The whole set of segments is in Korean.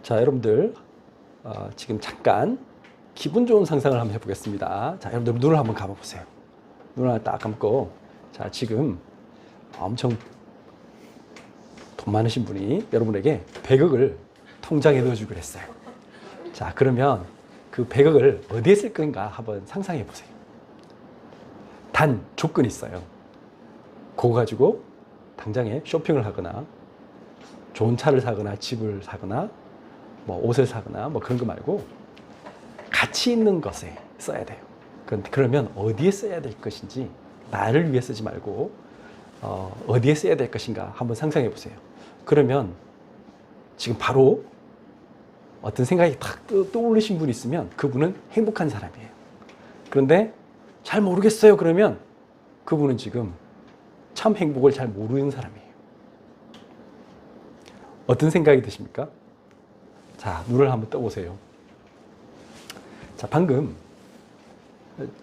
자, 여러분들 지금 잠깐 기분 좋은 상상을 한번 해보겠습니다. 자, 여러분들 눈을 한번 감아보세요. 눈을 딱 감고, 자, 지금 엄청 돈 많으신 분이 여러분에게 100억을 통장에 넣어주기로 했어요. 자, 그러면 그 100억을 어디에 쓸 건가 한번 상상해 보세요. 단 조건이 있어요. 그거 가지고 당장에 쇼핑을 하거나 좋은 차를 사거나 집을 사거나 뭐 옷을 사거나 뭐 그런 거 말고 가치 있는 것에 써야 돼요. 그러면 어디에 써야 될 것인지, 나를 위해 쓰지 말고 어디에 써야 될 것인가 한번 상상해 보세요. 그러면 지금 바로 어떤 생각이 탁 떠올리신 분이 있으면 그분은 행복한 사람이에요. 그런데 잘 모르겠어요 그러면 그분은 지금 참 행복을 잘 모르는 사람이에요. 어떤 생각이 드십니까? 자, 눈을 한번 떠보세요. 자, 방금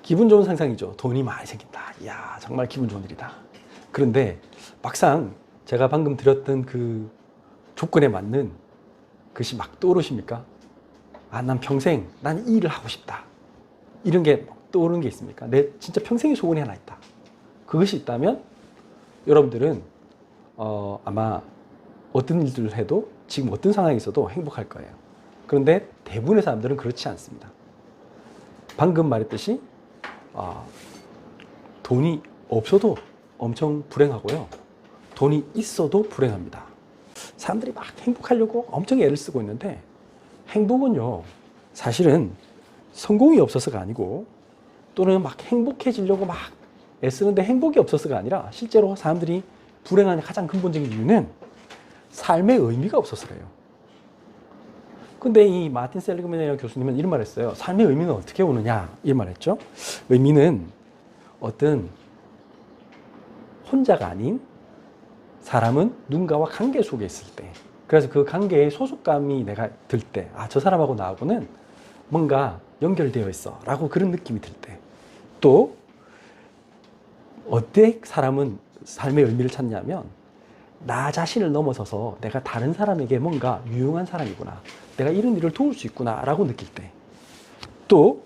기분 좋은 상상이죠. 돈이 많이 생긴다. 이야, 정말 기분 좋은 일이다. 그런데 막상 제가 방금 드렸던 그 조건에 맞는 것이 막 떠오르십니까? 아, 난 평생 난 이 일을 하고 싶다. 이런 게 떠오르는 게 있습니까? 내 진짜 평생의 소원이 하나 있다. 그것이 있다면 여러분들은 아마 어떤 일들을 해도 지금 어떤 상황에 있어도 행복할 거예요. 그런데 대부분의 사람들은 그렇지 않습니다. 방금 말했듯이 돈이 없어도 엄청 불행하고요. 돈이 있어도 불행합니다. 사람들이 막 행복하려고 엄청 애를 쓰고 있는데 행복은요, 사실은 성공이 없어서가 아니고 또는 막 행복해지려고 막 애쓰는데 행복이 없어서가 아니라 실제로 사람들이 불행한 가장 근본적인 이유는 삶의 의미가 없어서 그래요. 근데 이 마틴 셀리그맨이라는 교수님은 이런 말을 했어요. 삶의 의미는 어떻게 오느냐 이런 말을 했죠. 의미는 어떤 혼자가 아닌 사람은 누군가와 관계 속에 있을 때, 그래서 그 관계에 소속감이 내가 들 때, 아, 저 사람하고 나하고는 뭔가 연결되어 있어 라고 그런 느낌이 들 때, 또 어때 사람은 삶의 의미를 찾냐면 나 자신을 넘어서서 내가 다른 사람에게 뭔가 유용한 사람이구나, 내가 이런 일을 도울 수 있구나 라고 느낄 때, 또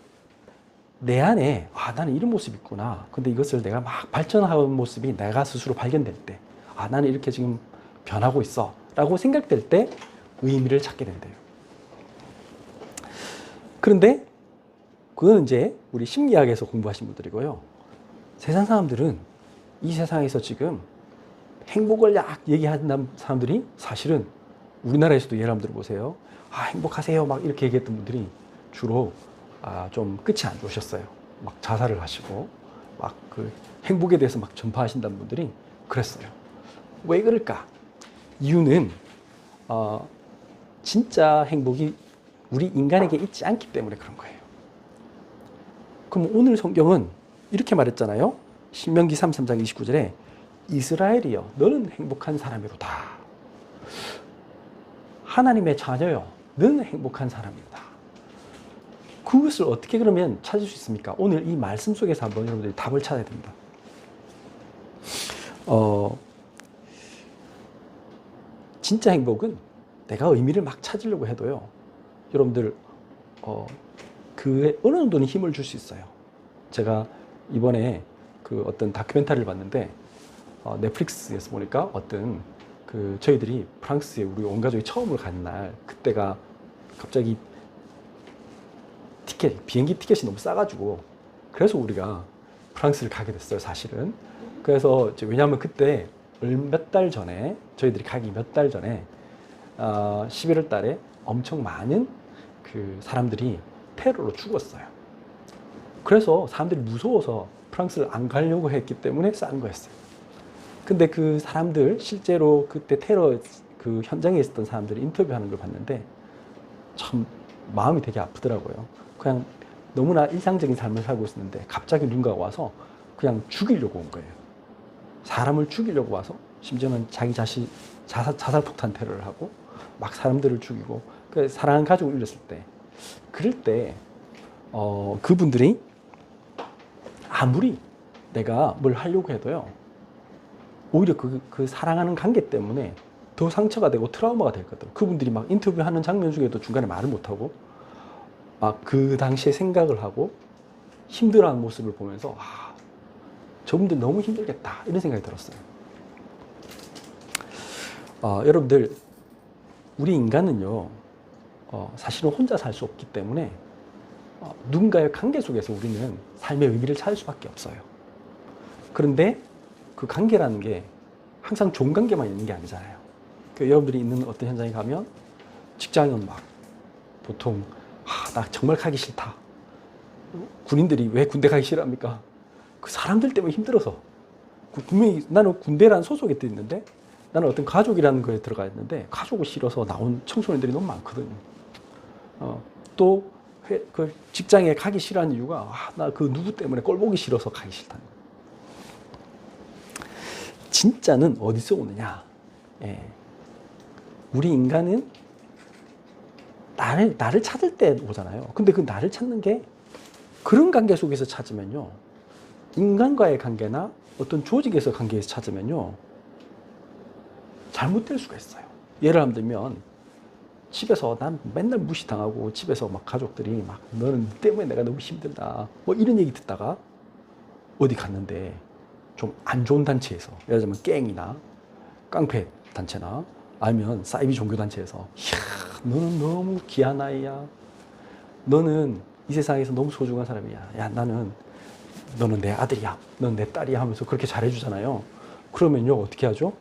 내 안에 나는 이런 모습이 있구나, 근데 이것을 내가 막 발전하는 모습이 내가 스스로 발견될 때, 나는 이렇게 지금 변하고 있어 라고 생각될 때 의미를 찾게 된대요. 그런데 그건 이제 우리 심리학에서 공부하신 분들이고요. 세상 사람들은 이 세상에서 지금 행복을 약 얘기하는 사람들이 사실은 우리나라에서도 예를 한번 들어보세요. 행복하세요 막 이렇게 얘기했던 분들이 주로 좀 끝이 안 좋으셨어요. 막 자살을 하시고 막 그 행복에 대해서 막 전파하신다는 분들이 그랬어요. 왜 그럴까? 이유는 진짜 행복이 우리 인간에게 있지 않기 때문에 그런 거예요. 그럼 오늘 성경은 이렇게 말했잖아요. 신명기 33장 29절에 이스라엘이여 너는 행복한 사람이로다. 하나님의 자녀여 너는 행복한 사람이로다. 그것을 어떻게 그러면 찾을 수 있습니까? 오늘 이 말씀 속에서 한번 여러분들이 답을 찾아야 됩니다. 진짜 행복은 내가 의미를 막 찾으려고 해도요, 여러분들 그에 어느 정도는 힘을 줄 수 있어요. 제가 이번에 그 어떤 다큐멘터리를 봤는데 넷플릭스에서 보니까 어떤 그 저희들이 프랑스에 우리 온 가족이 처음으로 간 날, 그때가 갑자기 비행기 티켓이 너무 싸가지고 그래서 우리가 프랑스를 가게 됐어요, 사실은. 그래서 왜냐하면 그때 몇 달 전에, 저희들이 가기 몇 달 전에 11월 달에 엄청 많은 그 사람들이 테러로 죽었어요. 그래서 사람들이 무서워서 프랑스를 안 가려고 했기 때문에 싼 거였어요. 근데 그 사람들, 실제로 그때 테러 그 현장에 있었던 사람들이 인터뷰하는 걸 봤는데 참 마음이 되게 아프더라고요. 그냥 너무나 일상적인 삶을 살고 있었는데 갑자기 누군가가 와서 그냥 죽이려고 온 거예요. 사람을 죽이려고 와서, 심지어는 자기 자신 자살 폭탄 테러를 하고 막 사람들을 죽이고, 그 사랑하는 가족을 잃었을 때, 그럴 때 그분들이 아무리 내가 뭘 하려고 해도요, 오히려 그 사랑하는 관계 때문에 더 상처가 되고 트라우마가 될 것 같아요. 그분들이 막 인터뷰하는 장면 중에도 중간에 말을 못하고 막 그 당시에 생각을 하고 힘들어하는 모습을 보면서 저분들 너무 힘들겠다 이런 생각이 들었어요. 여러분들 우리 인간은요 사실은 혼자 살 수 없기 때문에 누군가의 관계 속에서 우리는 삶의 의미를 찾을 수밖에 없어요. 그런데 그 관계라는 게 항상 좋은 관계만 있는 게 아니잖아요. 여러분들이 있는 어떤 현장에 가면 직장은 막 보통 나 정말 가기 싫다. 군인들이 왜 군대 가기 싫어합니까? 그 사람들 때문에 힘들어서. 분명히 나는 군대라는 소속에 또 있는데 나는 어떤 가족이라는 거에 들어가 있는데 가족을 싫어서 나온 청소년들이 너무 많거든요. 또 그 직장에 가기 싫어하는 이유가 나 그 누구 때문에 꼴 보기 싫어서 가기 싫다는 거예요. 진짜는 어디서 오느냐? 우리 인간은 나를 찾을 때 오잖아요. 근데 그 나를 찾는 게 그런 관계 속에서 찾으면요. 인간과의 관계나 어떤 조직에서 관계에서 찾으면요. 잘못될 수가 있어요. 예를 들면 집에서 난 맨날 무시당하고 집에서 막 가족들이 막 너는 때문에 내가 너무 힘들다 뭐 이런 얘기 듣다가 어디 갔는데 좀 안 좋은 단체에서 예를 들면 갱이나 깡패 단체나 아니면 사이비 종교단체에서 너는 너무 귀한 아이야. 너는 이 세상에서 너무 소중한 사람이야. 야 너는 내 아들이야. 너는 내 딸이야 하면서 그렇게 잘해주잖아요. 그러면요 어떻게 하죠?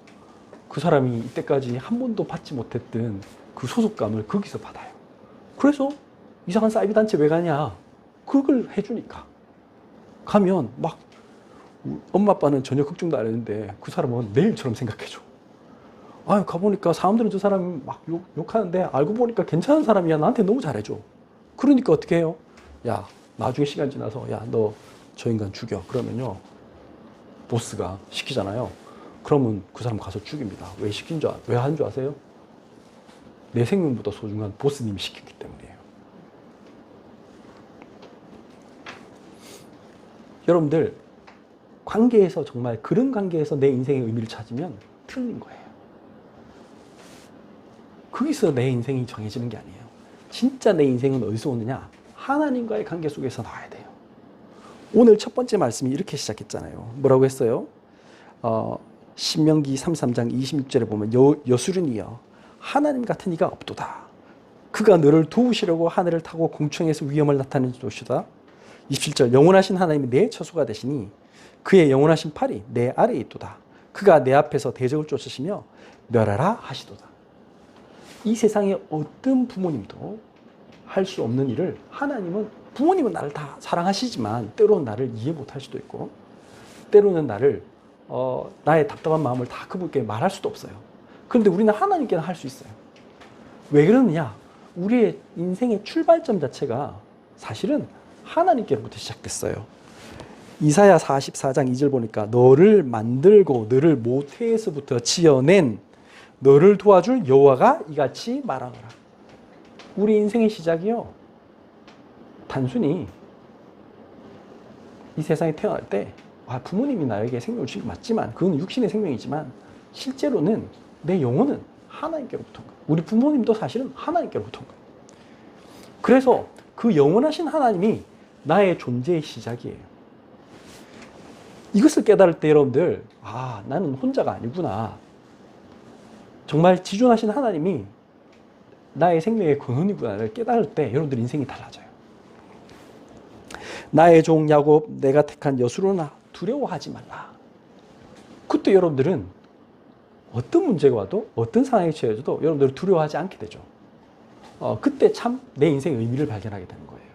그 사람이 이때까지 한 번도 받지 못했던 그 소속감을 거기서 받아요. 그래서 이상한 사이비 단체 왜 가냐? 그걸 해주니까. 가면 막 엄마 아빠는 전혀 걱정도 안 했는데 그 사람은 내 일처럼 생각해줘. 가보니까 사람들은 저 사람이 막 욕하는데 알고 보니까 괜찮은 사람이야. 나한테 너무 잘해줘. 그러니까 어떻게 해요? 야, 나중에 시간 지나서 야, 너 저 인간 죽여. 그러면요. 보스가 시키잖아요. 그러면 그 사람 가서 죽입니다. 왜 하는 줄 아세요? 내 생명보다 소중한 보스님이 시켰기 때문이에요. 여러분들 관계에서 정말 그런 관계에서 내 인생의 의미를 찾으면 틀린 거예요. 거기서 내 인생이 정해지는 게 아니에요. 진짜 내 인생은 어디서 오느냐? 하나님과의 관계 속에서 나와야 돼요. 오늘 첫 번째 말씀이 이렇게 시작했잖아요. 뭐라고 했어요? 신명기 33장 26절에 보면 여수르니여 하나님 같은 이가 없도다. 그가 너를 도우시려고 하늘을 타고 공중에서 위엄을 나타내는 도시다. 27절 영원하신 하나님이 내 처소가 되시니 그의 영원하신 팔이 내 아래에 있도다. 그가 내 앞에서 대적을 쫓으시며 멸하라 하시도다. 이 세상에 어떤 부모님도 할 수 없는 일을 부모님은 나를 다 사랑하시지만 때로는 나를 이해 못할 수도 있고 때로는 나의 답답한 마음을 다 그분께 말할 수도 없어요. 그런데 우리는 하나님께는 할 수 있어요. 왜 그러느냐? 우리의 인생의 출발점 자체가 사실은 하나님께로부터 시작됐어요. 이사야 44장 2절 보니까 너를 만들고 너를 모태에서부터 지어낸 너를 도와줄 여호와가 이같이 말하노라. 우리 인생의 시작이요. 단순히 이 세상에 태어날 때 부모님이 나에게 생명을 주신 게 맞지만 그건 육신의 생명이지만 실제로는 내 영혼은 하나님께로부터 온 거예요. 우리 부모님도 사실은 하나님께로부터 온 거예요. 그래서 그 영원하신 하나님이 나의 존재의 시작이에요. 이것을 깨달을 때 여러분들 나는 혼자가 아니구나. 정말 지존하신 하나님이 나의 생명의 근원이구나를 깨달을 때 여러분들 인생이 달라져요. 나의 종 야곱 내가 택한 여수로나 두려워하지 말라. 그때 여러분들은 어떤 문제가 와도 어떤 상황에 처해져도 여러분들은 두려워하지 않게 되죠. 그때 참 내 인생의 의미를 발견하게 되는 거예요.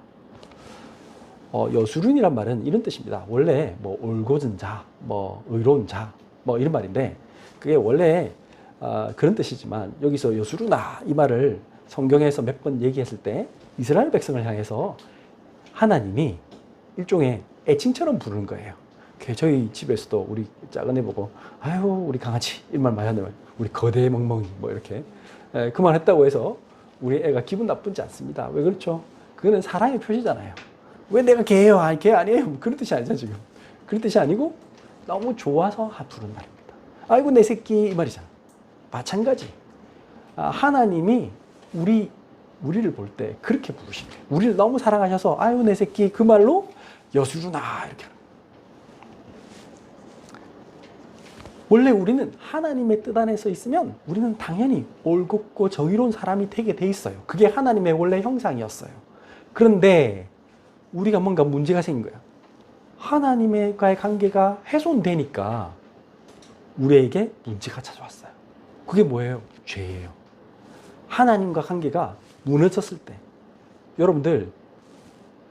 여수룬이란 말은 이런 뜻입니다. 원래 올곧은 자, 의로운 자, 이런 말인데 그게 원래 그런 뜻이지만 여기서 여수루나 이 말을 성경에서 몇 번 얘기했을 때 이스라엘 백성을 향해서 하나님이 일종의 애칭처럼 부르는 거예요. 저희 집에서도 우리 작은 애 보고 아유 우리 강아지 이런 말 많이 하는데 우리 거대 멍멍이 이렇게 그 말 했다고 해서 우리 애가 기분 나쁘지 않습니다. 왜 그렇죠? 그거는 사랑의 표시잖아요. 왜 내가 걔예요? 걔 아니에요. 그런 뜻이 아니죠 지금. 그런 뜻이 아니고 너무 좋아서 부르는 말입니다. 아이고 내 새끼 이 말이잖아. 마찬가지. 하나님이 우리를 볼 때 그렇게 부르신대요. 우리를 너무 사랑하셔서 아유 내 새끼 그 말로 여수르나 이렇게. 원래 우리는 하나님의 뜻 안에 서 있으면 우리는 당연히 올곧고 정의로운 사람이 되게 돼 있어요. 그게 하나님의 원래 형상이었어요. 그런데 우리가 뭔가 문제가 생긴 거야. 하나님과의 관계가 훼손되니까 우리에게 문제가 찾아왔어요. 그게 뭐예요? 죄예요. 하나님과 관계가 무너졌을 때 여러분들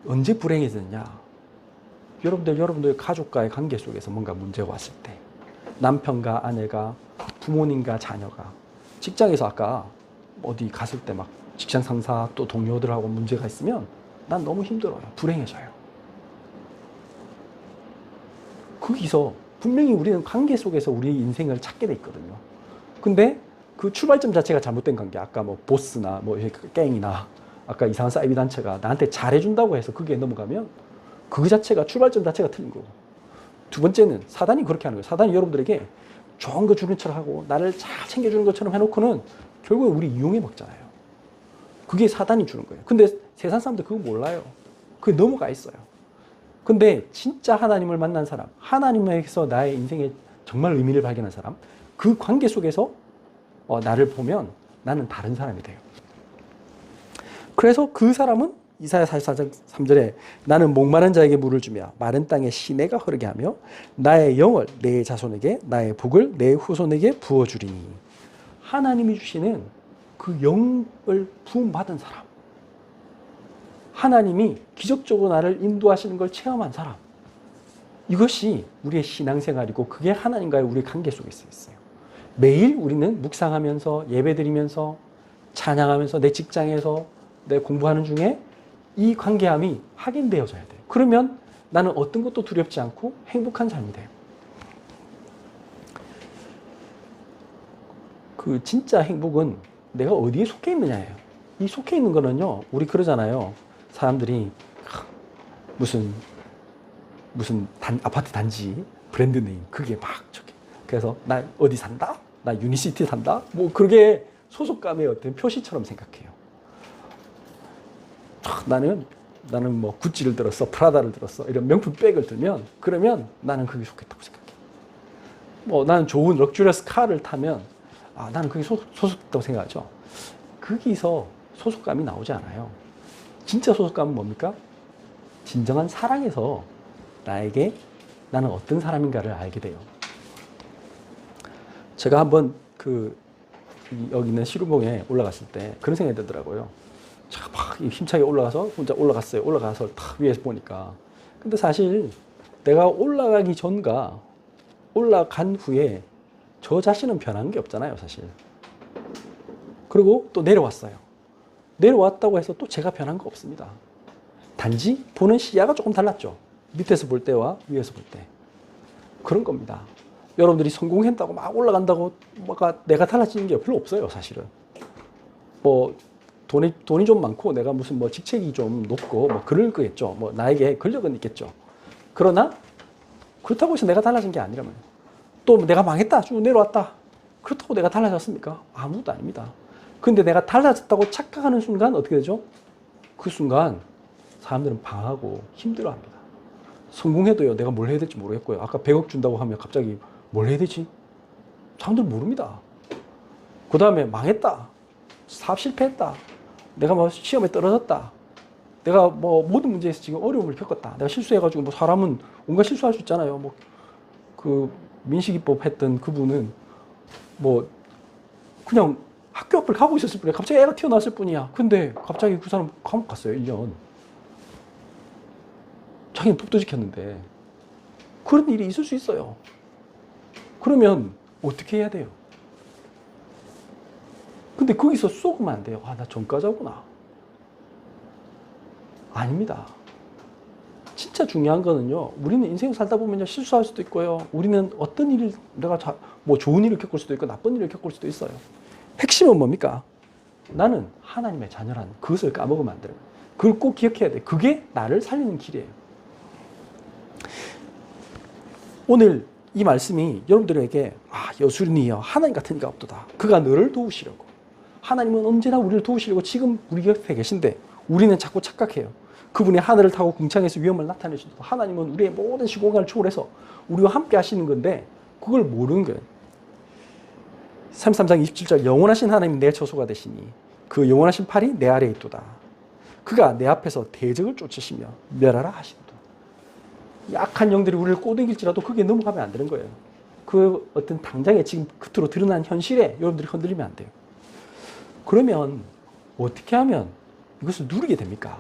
언제 불행해졌냐? 여러분들 가족과의 관계 속에서 뭔가 문제가 왔을 때 남편과 아내가 부모님과 자녀가 직장에서 아까 어디 갔을 때 막 직장 상사 또 동료들하고 문제가 있으면 난 너무 힘들어요. 불행해져요. 거기서 분명히 우리는 관계 속에서 우리 인생을 찾게 돼 있거든요. 근데 그 출발점 자체가 잘못된 관계, 아까 뭐 보스나 뭐 갱이나 아까 이상한 사이비 단체가 나한테 잘해준다고 해서 거기에 넘어가면 그 자체가 출발점 자체가 틀린 거고. 두 번째는 사단이 그렇게 하는 거예요. 사단이 여러분들에게 좋은 거 주는 척 하고 나를 잘 챙겨주는 것처럼 해놓고는 결국에 우리 이용해 먹잖아요. 그게 사단이 주는 거예요. 근데 세상 사람들 그거 몰라요. 그게 넘어가 있어요. 근데 진짜 하나님을 만난 사람, 하나님에게서 나의 인생에 정말 의미를 발견한 사람, 그 관계 속에서 나를 보면 나는 다른 사람이 돼요. 그래서 그 사람은 이사야 44장 3절에 나는 목마른 자에게 물을 주며 마른 땅에 시내가 흐르게 하며 나의 영을 내 자손에게 나의 복을 내 후손에게 부어주리니. 하나님이 주시는 그 영을 부음받은 사람, 하나님이 기적적으로 나를 인도하시는 걸 체험한 사람, 이것이 우리의 신앙생활이고 그게 하나님과의 우리의 관계 속에 있어요. 매일 우리는 묵상하면서 예배드리면서 찬양하면서 내 직장에서 내 공부하는 중에 이 관계함이 확인되어져야 돼요. 그러면 나는 어떤 것도 두렵지 않고 행복한 삶이 돼요. 그 진짜 행복은 내가 어디에 속해 있느냐예요. 이 속해 있는 거는요, 우리 그러잖아요. 사람들이 무슨 아파트 단지 브랜드 네임 그게 막 저기. 그래서 나 어디 산다? 나 유니시티 산다? 뭐 그게 소속감의 어떤 표시처럼 생각해요. 나는 뭐 구찌를 들었어, 프라다를 들었어, 이런 명품 백을 들면 그러면 나는 그게 속했다고 생각해. 뭐 나는 좋은 럭셔리어스 카를 타면 나는 그게 소속했다고 생각하죠. 거기서 소속감이 나오지 않아요. 진짜 소속감은 뭡니까? 진정한 사랑에서 나에게 나는 어떤 사람인가를 알게 돼요. 제가 한번 여기 있는 시루봉에 올라갔을 때 그런 생각이 들더라고요. 제가 막 힘차게 올라가서 혼자 올라갔어요. 올라가서 탁 위에서 보니까. 근데 사실 내가 올라가기 전과 올라간 후에 저 자신은 변한 게 없잖아요, 사실. 그리고 또 내려왔어요. 내려왔다고 해서 또 제가 변한 거 없습니다. 단지 보는 시야가 조금 달랐죠. 밑에서 볼 때와 위에서 볼 때. 그런 겁니다. 여러분들이 성공했다고 막 올라간다고 내가 달라지는 게 별로 없어요, 사실은. 뭐 돈이 좀 많고 내가 무슨 뭐 직책이 좀 높고 뭐 그럴 거겠죠. 뭐 나에게 권력은 있겠죠. 그러나 그렇다고 해서 내가 달라진 게 아니라면, 또 내가 망했다, 쭉 내려왔다, 그렇다고 내가 달라졌습니까? 아무것도 아닙니다. 근데 내가 달라졌다고 착각하는 순간 어떻게 되죠? 그 순간 사람들은 방하고 힘들어합니다. 성공해도요, 내가 뭘 해야 될지 모르겠고요. 아까 100억 준다고 하면 갑자기 뭘 해야 되지? 사람들 모릅니다. 그 다음에 망했다, 사업 실패했다, 내가 뭐 시험에 떨어졌다, 내가 뭐 모든 문제에서 지금 어려움을 겪었다, 내가 실수해가지고, 뭐 사람은 온갖 실수할 수 있잖아요. 뭐 그 민식이법 했던 그분은 뭐 그냥 학교 앞을 가고 있었을 뿐이야. 갑자기 애가 튀어나왔을 뿐이야. 근데 갑자기 그 사람 감옥 갔어요, 1년. 자기는 법도 지켰는데. 그런 일이 있을 수 있어요. 그러면 어떻게 해야 돼요? 근데 거기서 쏘으면 안 돼요. 나 전과자구나. 아닙니다. 진짜 중요한 거는요, 우리는 인생 살다 보면 실수할 수도 있고요. 우리는 어떤 일을, 뭐 좋은 일을 겪을 수도 있고 나쁜 일을 겪을 수도 있어요. 핵심은 뭡니까? 나는 하나님의 자녀라는 그것을 까먹으면 안 돼요. 그걸 꼭 기억해야 돼. 그게 나를 살리는 길이에요. 오늘 이 말씀이 여러분들에게 여술이여 하나님 같은 이가 없도다. 그가 너를 도우시려고. 하나님은 언제나 우리를 도우시려고 지금 우리 곁에 계신데 우리는 자꾸 착각해요. 그분이 하늘을 타고 궁창에서 위험을 나타내시고 하나님은 우리의 모든 시공간을 초월해서 우리와 함께 하시는 건데 그걸 모르는 거예요. 33장 27절 영원하신 하나님이 내 처소가 되시니 그 영원하신 팔이 내 아래에 있도다. 그가 내 앞에서 대적을 쫓으시며 멸하라 하시도다. 약한 영들이 우리를 꼬드길지라도 그게 넘어가면 안 되는 거예요. 그 어떤 당장에 지금 겉으로 드러난 현실에 여러분들이 흔들리면 안 돼요. 그러면 어떻게 하면 이것을 누리게 됩니까?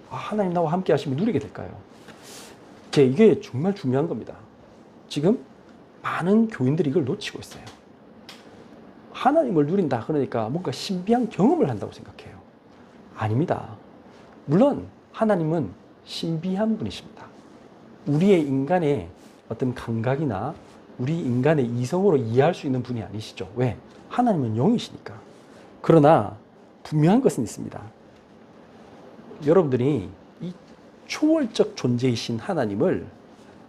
하나님 나와 함께 하시면 누리게 될까요? 이게 정말 중요한 겁니다. 지금 많은 교인들이 이걸 놓치고 있어요. 하나님을 누린다 그러니까 뭔가 신비한 경험을 한다고 생각해요. 아닙니다. 물론 하나님은 신비한 분이십니다. 우리의 인간의 어떤 감각이나 우리 인간의 이성으로 이해할 수 있는 분이 아니시죠. 왜? 하나님은 영이시니까. 그러나 분명한 것은 있습니다. 여러분들이 이 초월적 존재이신 하나님을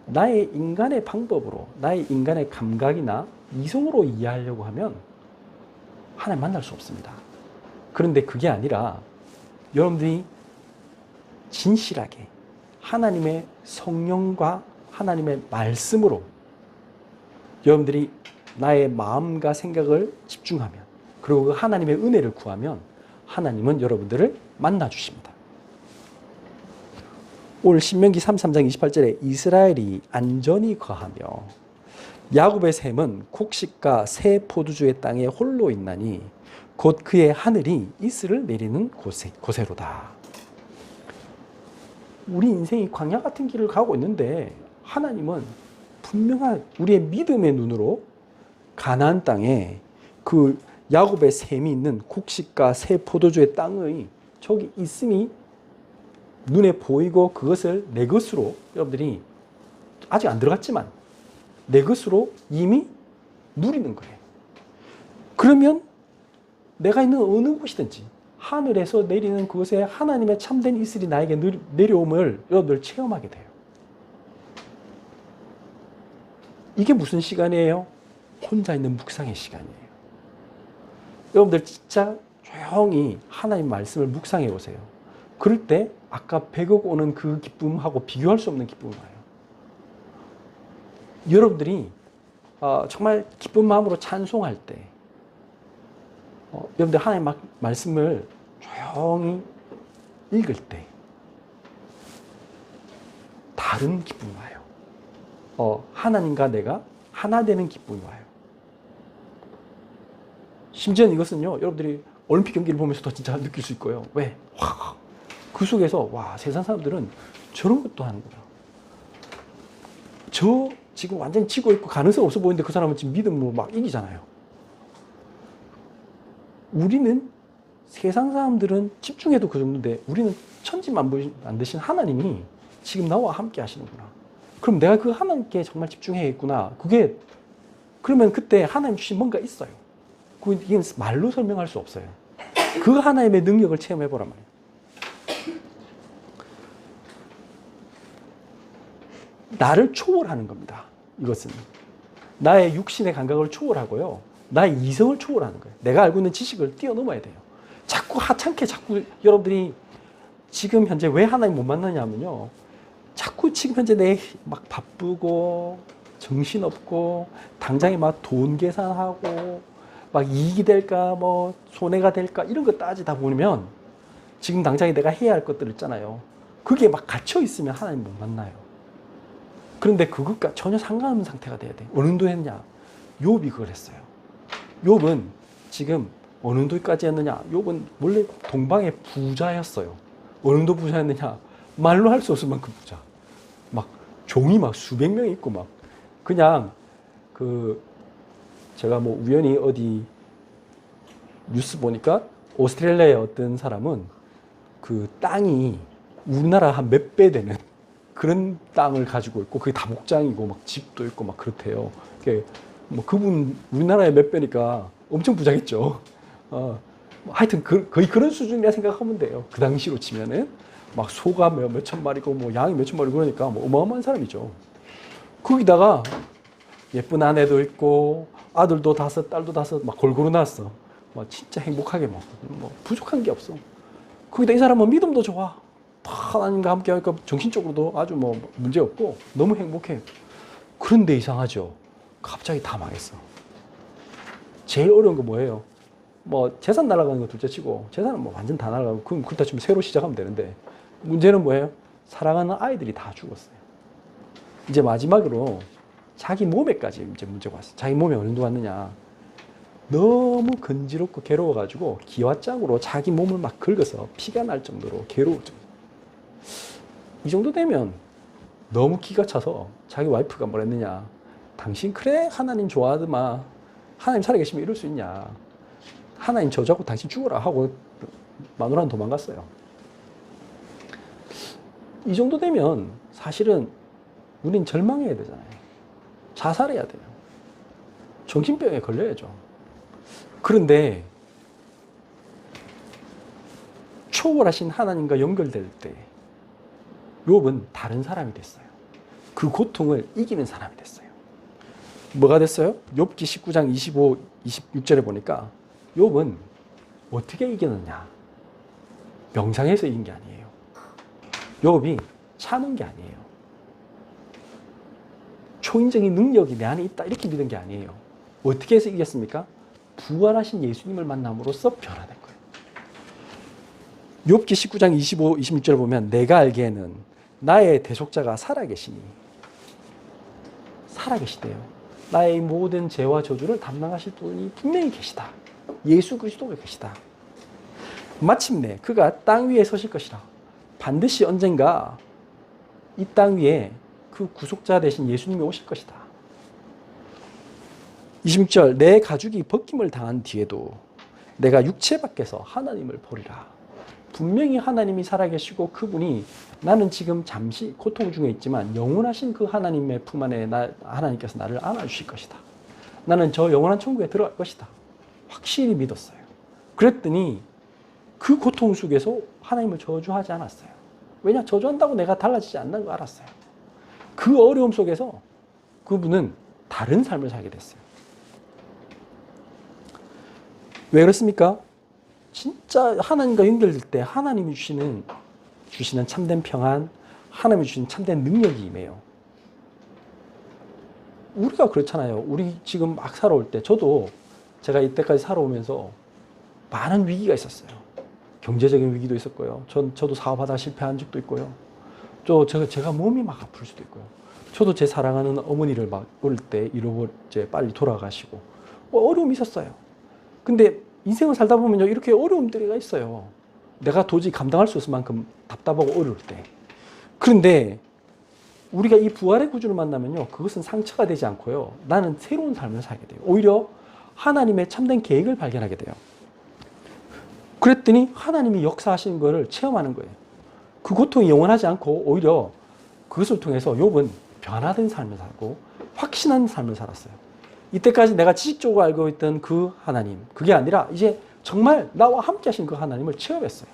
나의 인간의 방법으로, 나의 인간의 감각이나 이성으로 이해하려고 하면 하나님 만날 수 없습니다. 그런데 그게 아니라 여러분들이 진실하게 하나님의 성령과 하나님의 말씀으로 여러분들이 나의 마음과 생각을 집중하면 그리고 그 하나님의 은혜를 구하면 하나님은 여러분들을 만나 주십니다. 오늘 신명기 33장 28절에 이스라엘이 안전히 거하며 야곱의 샘은 곡식과 새 포도주의 땅에 홀로 있나니 곧 그의 하늘이 이슬을 내리는 곳에로다. 우리 인생이 광야 같은 길을 가고 있는데 하나님은 분명한 우리의 믿음의 눈으로 가나안 땅에 그 야곱의 샘이 있는 곡식과 새 포도주의 땅의 저기 있음이 눈에 보이고 그것을 내 것으로 여러분들이 아직 안 들어갔지만 내 것으로 이미 누리는 거예요. 그러면 내가 있는 어느 곳이든지 하늘에서 내리는 그것에 하나님의 참된 이슬이 나에게 내려옴을 여러분들 체험하게 돼요. 이게 무슨 시간이에요? 혼자 있는 묵상의 시간이에요. 여러분들 진짜 조용히 하나님 말씀을 묵상해 보세요. 그럴 때 아까 100억 오는 그 기쁨하고 비교할 수 없는 기쁨을 와요. 여러분들이 정말 기쁜 마음으로 찬송할 때 여러분들 하나님 말씀을 조용히 읽을 때 다른 기쁨이 와요. 하나님과 내가 하나 되는 기쁨이 와요. 심지어는 이것은요, 여러분들이 올림픽 경기를 보면서도 진짜 느낄 수 있고요. 왜? 그 속에서 세상 사람들은 저런 것도 하는구나. 저 지금 완전히 지고 있고 가능성 없어 보이는데 그 사람은 지금 믿음으로 막 이기잖아요. 우리는 세상 사람들은 집중해도 그 정도인데 우리는 천지만물 만드신 하나님이 지금 나와 함께 하시는구나. 그럼 내가 그 하나님께 정말 집중해야겠구나. 그러면 그때 하나님 주신 뭔가 있어요. 이건 말로 설명할 수 없어요. 그 하나님의 능력을 체험해보란 말이에요. 나를 초월하는 겁니다. 이것은 나의 육신의 감각을 초월하고요, 나의 이성을 초월하는 거예요. 내가 알고 있는 지식을 뛰어넘어야 돼요. 자꾸 하찮게 여러분들이 지금 현재 왜 하나님 못 만나냐면요, 자꾸 지금 현재 내 막 바쁘고 정신없고 당장에 막 돈 계산하고 막 이익이 될까 뭐 손해가 될까 이런 거 따지다 보면 지금 당장에 내가 해야 할 것들 있잖아요. 그게 막 갇혀 있으면 하나님 못 만나요. 그런데 그것과 전혀 상관없는 상태가 돼야 돼. 어느 정도 했냐? 욥이 그걸 했어요. 욥은 지금 어느 정도까지 했느냐? 욥은 원래 동방의 부자였어요. 어느 정도 부자였느냐? 말로 할 수 없을 만큼 부자. 막 종이 막 수백 명 있고 막 그냥 제가 뭐 우연히 어디 뉴스 보니까 오스트레일리아의 어떤 사람은 그 땅이 우리나라 한 몇 배 되는 그런 땅을 가지고 있고 그게 다 목장이고 막 집도 있고 막 그렇대요. 뭐 그분 우리나라의 몇 배니까 엄청 부자겠죠. 하여튼 거의 그런 수준이라 생각하면 돼요. 그 당시로 치면은 막 소가 몇천 마리고 뭐 양이 몇천 마리 그러니까 뭐 어마어마한 사람이죠. 거기다가 예쁜 아내도 있고 아들도 5, 딸도 5, 막 골고루 낳았어. 막 진짜 행복하게 뭐 부족한 게 없어. 거기다 이 사람은 믿음도 좋아. 하나님과 함께 하니까 정신적으로도 아주 뭐 문제 없고 너무 행복해. 그런데 이상하죠. 갑자기 다 망했어. 제일 어려운 거 뭐예요? 뭐 재산 날아가는 거 둘째치고 재산은 뭐 완전 다 날아가고 그럼 그렇다 치면 새로 시작하면 되는데 문제는 뭐예요? 사랑하는 아이들이 다 죽었어요. 이제 마지막으로 자기 몸에까지 이제 문제가 왔어요. 자기 몸에 어느 정도 왔느냐? 너무 건지럽고 괴로워가지고 기와장으로 자기 몸을 막 긁어서 피가 날 정도로 괴로워져. 이 정도 되면 너무 기가 차서 자기 와이프가 뭐랬느냐? 당신 그래 하나님 좋아하더만 하나님 살아계시면 이럴 수 있냐? 하나님 저주하고 당신 죽어라 하고 마누라는 도망갔어요. 이 정도 되면 사실은 우린 절망해야 되잖아요. 자살해야 돼요. 정신병에 걸려야죠. 그런데 초월하신 하나님과 연결될 때 욥은 다른 사람이 됐어요. 그 고통을 이기는 사람이 됐어요. 뭐가 됐어요? 욥기 19장 25, 26절에 보니까 욥은 어떻게 이겼느냐? 명상해서 이긴 게 아니에요. 욥이 참은 게 아니에요. 초인적인 능력이 내 안에 있다 이렇게 믿은 게 아니에요. 어떻게 해서 이겼습니까? 부활하신 예수님을 만남으로써 변화된 거예요. 욥기 19장 25, 26절을 보면 내가 알기에는 나의 대속자가 살아계시니 살아계시대요. 나의 모든 죄와 저주를 담당하실 분이 분명히 계시다. 예수 그리스도가 계시다. 마침내 그가 땅 위에 서실 것이라. 반드시 언젠가 이 땅 위에 그 구속자 되신 예수님이 오실 것이다. 26절 내 가죽이 벗김을 당한 뒤에도 내가 육체 밖에서 하나님을 보리라. 분명히 하나님이 살아계시고 그분이 나는 지금 잠시 고통 중에 있지만 영원하신 그 하나님의 품 안에 하나님께서 나를 안아주실 것이다. 나는 저 영원한 천국에 들어갈 것이다. 확실히 믿었어요. 그랬더니 그 고통 속에서 하나님을 저주하지 않았어요. 왜냐? 저주한다고 내가 달라지지 않는 거 알았어요. 그 어려움 속에서 그분은 다른 삶을 살게 됐어요. 왜 그렇습니까? 진짜 하나님과 연결될 때 하나님이 주시는 참된 평안, 하나님이 주시는 참된 능력이 임해요. 우리가 그렇잖아요. 우리 지금 막 살아올 때 저도 제가 이때까지 살아오면서 많은 위기가 있었어요. 경제적인 위기도 있었고요. 저도 사업하다가 실패한 적도 있고요. 또 제가 몸이 막 아플 수도 있고요. 저도 제 사랑하는 어머니를 막 어릴 때 이제 빨리 돌아가시고 어려움이 있었어요. 근데 인생을 살다 보면요 이렇게 어려움 때가 있어요. 내가 도저히 감당할 수 없을 만큼 답답하고 어려울 때. 그런데 우리가 이 부활의 구주를 만나면요 그것은 상처가 되지 않고요 나는 새로운 삶을 살게 돼요. 오히려 하나님의 참된 계획을 발견하게 돼요. 그랬더니 하나님이 역사하시는 것을 체험하는 거예요. 그 고통이 영원하지 않고 오히려 그것을 통해서 욥은 변화된 삶을 살고 확신한 삶을 살았어요. 이때까지 내가 지식적으로 알고 있던 그 하나님, 그게 아니라 이제 정말 나와 함께 하신 그 하나님을 체험했어요.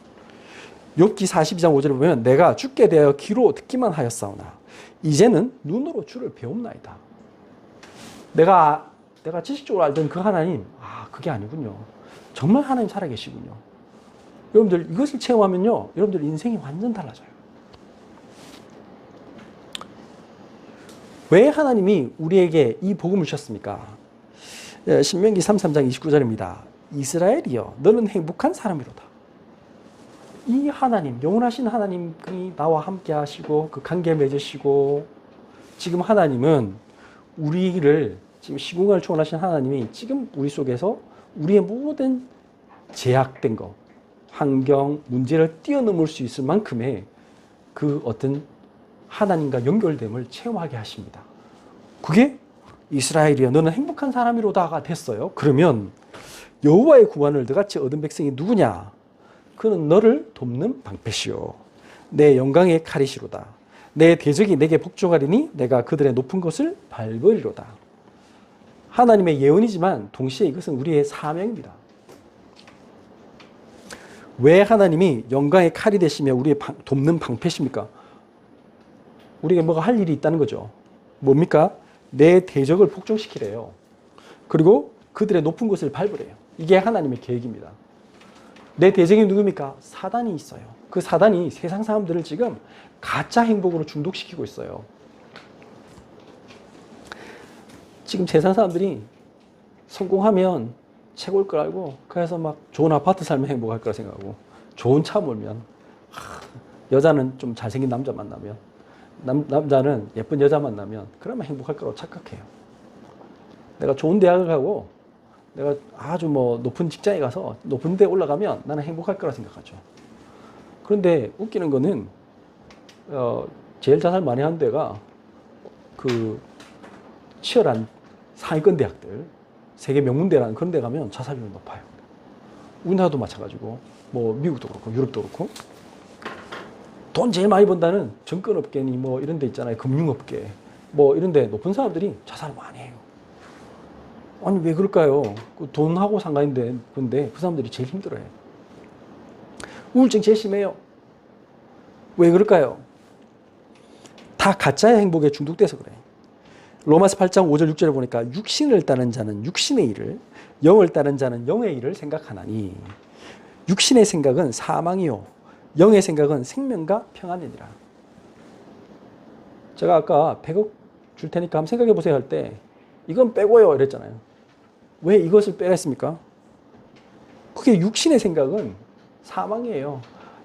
욥기 42장 5절을 보면 내가 주께 대하여 귀로 듣기만 하였사오나 이제는 눈으로 주를 배움나이다. 내가 지식적으로 알던 그 하나님, 그게 아니군요. 정말 하나님 살아계시군요. 여러분들 이것을 체험하면요 여러분들 인생이 완전 달라져요. 왜 하나님이 우리에게 이 복음을 주셨습니까? 신명기 33장 29절입니다. 이스라엘이여 너는 행복한 사람이로다. 이 하나님, 영원하신 하나님이 나와 함께 하시고 그 관계 맺으시고 지금 하나님은 우리를 지금 시공간을 초월하신 하나님이 지금 우리 속에서 우리의 모든 제약된 것, 환경, 문제를 뛰어넘을 수 있을 만큼의 그 어떤 하나님과 연결됨을 체험하게 하십니다. 그게 이스라엘이여 너는 행복한 사람이로다가 됐어요. 그러면 여호와의 구원을 너같이 얻은 백성이 누구냐? 그는 너를 돕는 방패시오 내 영광의 칼이시로다. 내 대적이 내게 복종하리니 내가 그들의 높은 것을 밟으리로다. 하나님의 예언이지만 동시에 이것은 우리의 사명입니다. 왜 하나님이 영광의 칼이 되시며 우리의 돕는 방패십니까? 우리가 뭐가 할 일이 있다는 거죠. 뭡니까? 내 대적을 폭증시키래요. 그리고 그들의 높은 것을 밟으래요. 이게 하나님의 계획입니다. 내 대적이 누굽니까? 사단이 있어요. 그 사단이 세상 사람들을 지금 가짜 행복으로 중독시키고 있어요. 지금 세상 사람들이 성공하면 최고일 걸 알고, 그래서 막 좋은 아파트 살면 행복할 거라 생각하고, 좋은 차 몰면, 여자는 좀 잘생긴 남자 만나면, 남자는 예쁜 여자 만나면 그러면 행복할 거라고 착각해요. 내가 좋은 대학을 가고 내가 아주 뭐 높은 직장에 가서 높은 데 올라가면 나는 행복할 거라 생각하죠. 그런데 웃기는 거는 제일 자살 많이 하는 데가 그 치열한 상위권 대학들, 세계 명문대라는 그런 데 가면 자살률이 높아요. 우리나라도 마찬가지고 뭐 미국도 그렇고 유럽도 그렇고. 돈 제일 많이 번다는 정권업계니 뭐 이런 데 있잖아요. 금융업계 뭐 이런 데 높은 사람들이 자살을 많이 해요. 아니 왜 그럴까요? 그 돈하고 상관인데, 근데 그 사람들이 제일 힘들어요. 우울증 제일 심해요. 왜 그럴까요? 다 가짜의 행복에 중독돼서 그래. 로마서 8장 5절 6절에 보니까 육신을 따른 자는 육신의 일을, 영을 따른 자는 영의 일을 생각하나니 육신의 생각은 사망이요 영의 생각은 생명과 평안이니라. 제가 아까 100억 줄 테니까 한번 생각해 보세요 할 때 이건 빼고요 이랬잖아요. 왜 이것을 빼라 했습니까? 그게 육신의 생각은 사망이에요.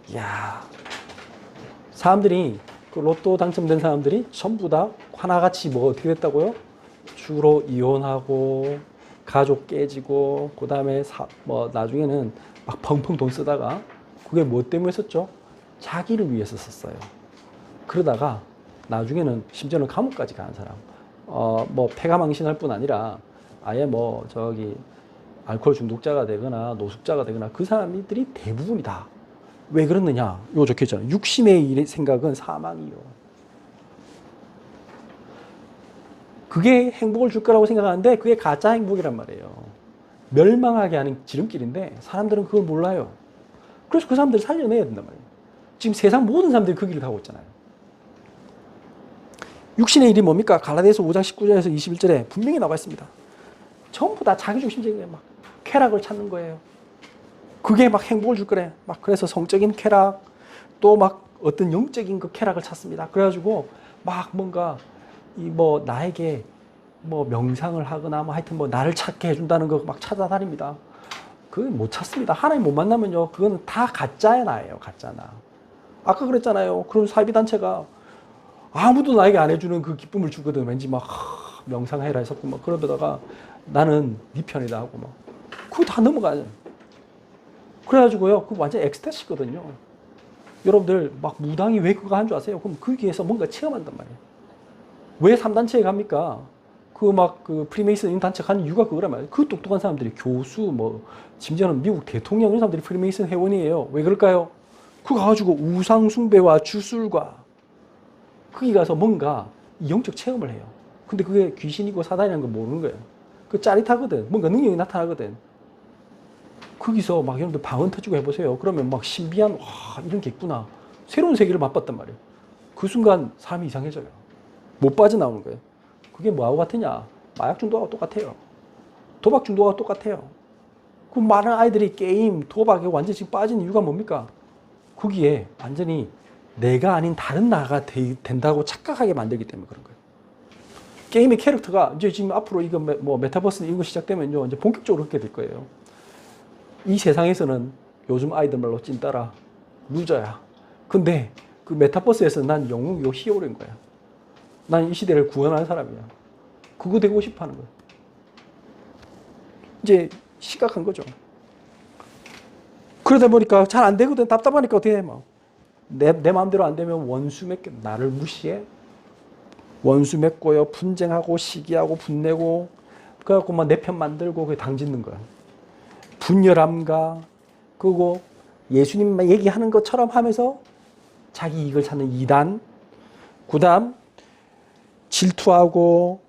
이야, 사람들이 그 로또 당첨된 사람들이 전부 다 하나같이 뭐 어떻게 됐다고요? 주로 이혼하고 가족 깨지고 그 다음에 뭐 나중에는 막 펑펑 돈 쓰다가, 그게 뭐 때문에 썼죠? 자기를 위해서 썼어요. 그러다가 나중에는 심지어는 감옥까지 가는 사람, 뭐 폐가 망신할 뿐 아니라 아예 뭐 저기 알코올 중독자가 되거나 노숙자가 되거나 그 사람들이 대부분이다. 왜 그렇느냐? 이거 적혀 있잖아요. 육신의 생각은 사망이요. 그게 행복을 줄 거라고 생각하는데 그게 가짜 행복이란 말이에요. 멸망하게 하는 지름길인데 사람들은 그걸 몰라요. 그래서 그 사람들을 살려내야 된단 말이에요. 지금 세상 모든 사람들이 그 길을 가고 있잖아요. 육신의 일이 뭡니까? 갈라디아서 5장 19절에서 21절에 분명히 나와 있습니다. 전부 다 자기중심적인 막 쾌락을 찾는 거예요. 그게 막 행복을 줄 거래. 막 그래서 성적인 쾌락, 또 막 어떤 영적인 그 쾌락을 찾습니다. 그래가지고 막 뭔가 이 뭐 나에게 뭐 명상을 하거나 뭐 하여튼 뭐 나를 찾게 해준다는 거 막 찾아다닙니다. 그건 못 찾습니다. 하나님 못 만나면요, 그거는 다 가짜의 나예요. 가짜 나. 아까 그랬잖아요. 그런 사이비단체가 아무도 나에게 안 해주는 그 기쁨을 주거든. 왠지 막 명상해라 해서 막 그러다가 나는 네 편이다 하고 막 그거 다 넘어가요. 그래가지고요, 그거 완전 엑스타시거든요. 여러분들 막 무당이 왜 그거 한 줄 아세요? 그럼 거기에서 뭔가 체험한단 말이에요. 왜 3단체에 갑니까? 그 프리메이슨 단체 간 이유가 그거란 말이에요. 그 똑똑한 사람들이 교수, 뭐 심지어는 미국 대통령 이런 사람들이 프리메이슨 회원이에요. 왜 그럴까요? 그거 가가지고 우상 숭배와 주술과 거기 가서 뭔가 영적 체험을 해요. 근데 그게 귀신이고 사단이라는 걸 모르는 거예요. 그 짜릿하거든. 뭔가 능력이 나타나거든. 거기서 막 여러분들 방언 터지고 해보세요. 그러면 막 신비한, 와, 이런 게 있구나. 새로운 세계를 맛봤단 말이에요. 그 순간 삶이 이상해져요. 못 빠져나오는 거예요. 그게 뭐하고 같으냐? 마약 중독하고 똑같아요. 도박 중독하고 똑같아요. 그 많은 아이들이 게임, 도박에 완전히 지금 빠진 이유가 뭡니까? 거기에 완전히 내가 아닌 다른 나가 된다고 착각하게 만들기 때문에 그런 거예요. 게임의 캐릭터가 이제 지금 앞으로 이거 뭐 메타버스 이거 시작되면요, 이제 본격적으로 그렇게 될 거예요. 이 세상에서는 요즘 아이들 말로 찐따라, 루저야. 근데 그 메타버스에서 난 영웅이고 히어로인 거야. 난 이 시대를 구원하는 사람이야. 그거 되고 싶어 하는 거야. 이제 심각한 거죠. 그러다 보니까 잘 안 되거든. 답답하니까 어떻게 해? 막. 내 마음대로 안 되면 원수 맺게, 나를 무시해? 원수 맺고요, 분쟁하고, 시기하고, 분내고, 그래갖고 막 내 편 만들고, 그게 당짓는 거야. 분열함과, 그리고 예수님 얘기하는 것처럼 하면서 자기 이익을 찾는 이단, 그 다음, 질투하고,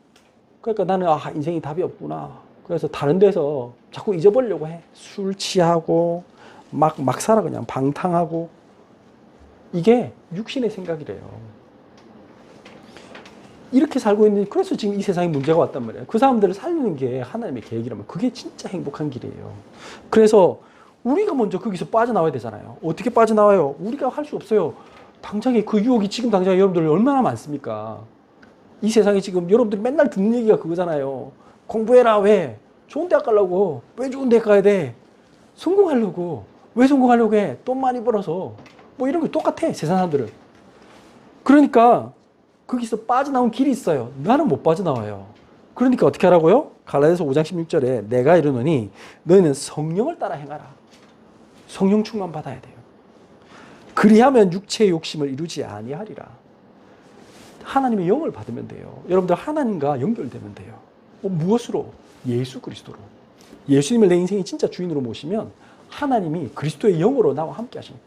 그러니까 나는 인생이 답이 없구나. 그래서 다른 데서 자꾸 잊어버리려고 해. 술 취하고, 막 살아, 그냥 방탕하고. 이게 육신의 생각이래요. 이렇게 살고 있는, 그래서 지금 이 세상에 문제가 왔단 말이에요. 그 사람들을 살리는 게 하나님의 계획이라면 그게 진짜 행복한 길이에요. 그래서 우리가 먼저 거기서 빠져나와야 되잖아요. 어떻게 빠져나와요? 우리가 할 수 없어요. 당장에 그 유혹이 지금 당장에 여러분들 얼마나 많습니까? 이 세상에 지금 여러분들이 맨날 듣는 얘기가 그거잖아요. 공부해라. 왜? 좋은 대학 가려고. 왜 좋은 대학 가야 돼? 성공하려고. 왜 성공하려고 해? 돈 많이 벌어서. 뭐 이런 거 똑같아, 세상 사람들은. 그러니까 거기서 빠져나온 길이 있어요. 나는 못 빠져나와요. 그러니까 어떻게 하라고요? 갈라디아서 5장 16절에 내가 이르노니 너희는 성령을 따라 행하라. 성령 충만 받아야 돼요. 그리하면 육체의 욕심을 이루지 아니하리라. 하나님의 영을 받으면 돼요. 여러분들 하나님과 연결되면 돼요. 무엇으로? 예수 그리스도로. 예수님을 내 인생의 진짜 주인으로 모시면 하나님이 그리스도의 영으로 나와 함께 하십니다.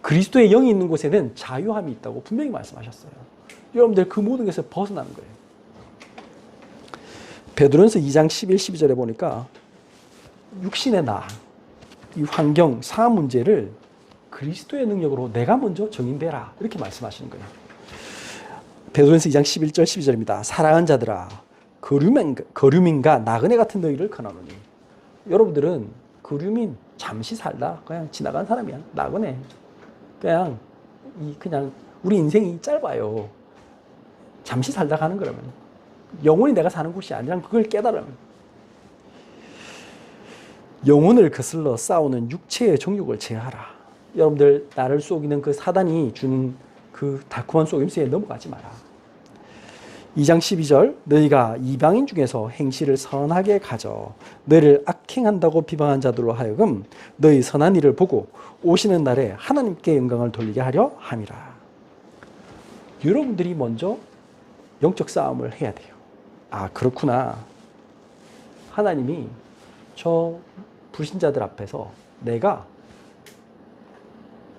그리스도의 영이 있는 곳에는 자유함이 있다고 분명히 말씀하셨어요. 여러분들 그 모든 것에서 벗어나는 거예요. 베드로전서 2장 11, 12절에 보니까 육신의 나, 이 환경, 상황 문제를 그리스도의 능력으로 내가 먼저 정인되라. 이렇게 말씀하시는 거예요. 베드로전서 2장 11절, 12절입니다. 사랑하는 자들아, 거류민과 나그네 같은 너희를 권하노니. 여러분들은 거류민, 잠시 살다 그냥 지나간 사람이야. 나그네. 그냥 우리 인생이 짧아요. 잠시 살다 가는 거라면. 영원히 내가 사는 곳이 아니라 그걸 깨달으면. 영혼을 거슬러 싸우는 육체의 정욕을 제하라. 여러분들 나를 속이는 그 사단이 주는 그 달콤한 속임수에 넘어가지 마라. 2장 12절 너희가 이방인 중에서 행실을 선하게 가져 너희를 악행한다고 비방한 자들로 하여금 너희 선한 일을 보고 오시는 날에 하나님께 영광을 돌리게 하려 함이라. 여러분들이 먼저 영적 싸움을 해야 돼요. 아, 그렇구나. 하나님이 저 불신자들 앞에서 내가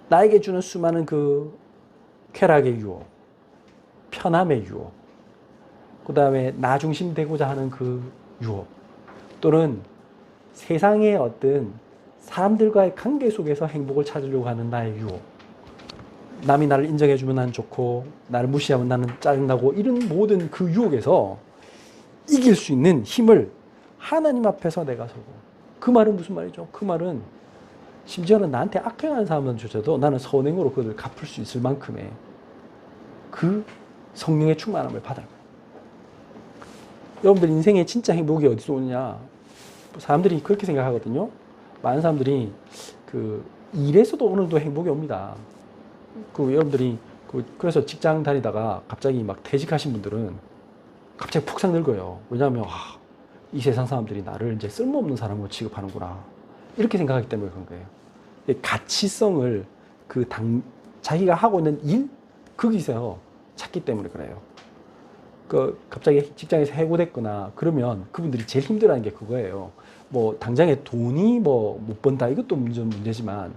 나에게 주는 수많은 그 쾌락의 유혹, 편함의 유혹, 그 다음에 나 중심 되고자 하는 그 유혹, 또는 세상의 어떤 사람들과의 관계 속에서 행복을 찾으려고 하는 나의 유혹, 남이 나를 인정해주면 난 좋고 나를 무시하면 나는 짜증나고, 이런 모든 그 유혹에서 이길 수 있는 힘을 하나님 앞에서 내가 서고. 그 말은 무슨 말이죠? 그 말은 심지어는 나한테 악행하는 사람들조차도 나는 선행으로 그들을 갚을 수 있을 만큼의 그 성령의 충만함을 받아요. 여러분들 인생의 진짜 행복이 어디서 오느냐? 사람들이 그렇게 생각하거든요. 많은 사람들이 그 일에서도 어느 정도 행복이 옵니다. 여러분들이 그래서 직장 다니다가 갑자기 막 퇴직하신 분들은 갑자기 푹상 늙어요. 왜냐하면 이 세상 사람들이 나를 이제 쓸모없는 사람으로 취급하는구나, 이렇게 생각하기 때문에 그런 거예요. 가치성을 자기가 하고 있는 일 거기서 찾기 때문에 그래요. 갑자기 직장에서 해고됐거나 그러면 그분들이 제일 힘들어하는 게 그거예요. 뭐 당장에 돈이 못 번다, 이것도 문제지만